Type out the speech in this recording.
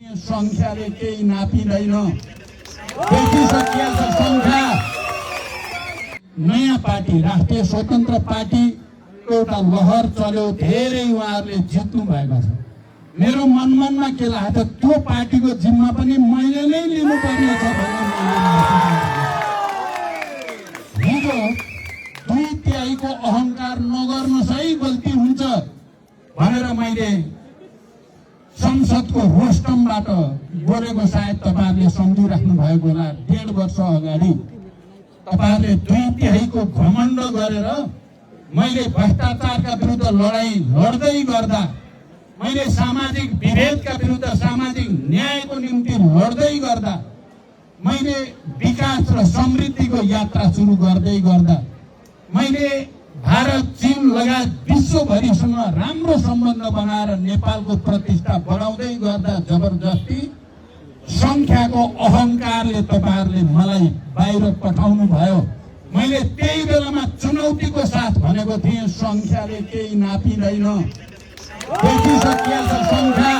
संख्याले केही नापिँदैन। देखिसकिएको छ संख्या। नयाँ पार्टी राष्ट्रिय स्वतन्त्र पार्टीको एउटा लहर चल्यो, धेरै उहाँहरूले जित्नु भएको छ। मेरो मनमनमा के लाग्छ, त्यो पार्टीको जिम्मा पनि मैले नै लिनुपर्ने छ भन्ने हिजो 2/3 अहंकार नगर्नुहोस् है, गल्ती हुन्छ भनेर मैले संसदको रोस्टमबाट बोलेको सायद तपाईहरुले सम्झिराख्नु भएको होला। 1.5 वर्ष अगाडि तपाईहरुले 2/3 घमण्ड गरेर मैले भ्रष्टाचारका विरुद्ध लडाई लड्दै गर्दा, मैले सामाजिक विभेदका विरुद्ध सामाजिक न्यायको निम्ति लड्दै गर्दा, मैले विकास र समृद्धिको यात्रा सुरु गर्दै गर्दा, मैले भारत चीन लगायत विश्वभरिसँग राम्रो सम्बन्ध बनाएर नेपालको प्रतिष्ठा बढाउँदै गर्दा जबरजस्ती संख्याको अहंकारले तपाईहरुले मलाई बाहिर पठाउनु भयो। मैले त्यही बेलामा चुनौतीको साथ भनेको थिएँ, संख्याले केही नापिँदैन। देखिसकिएको छ संख्या।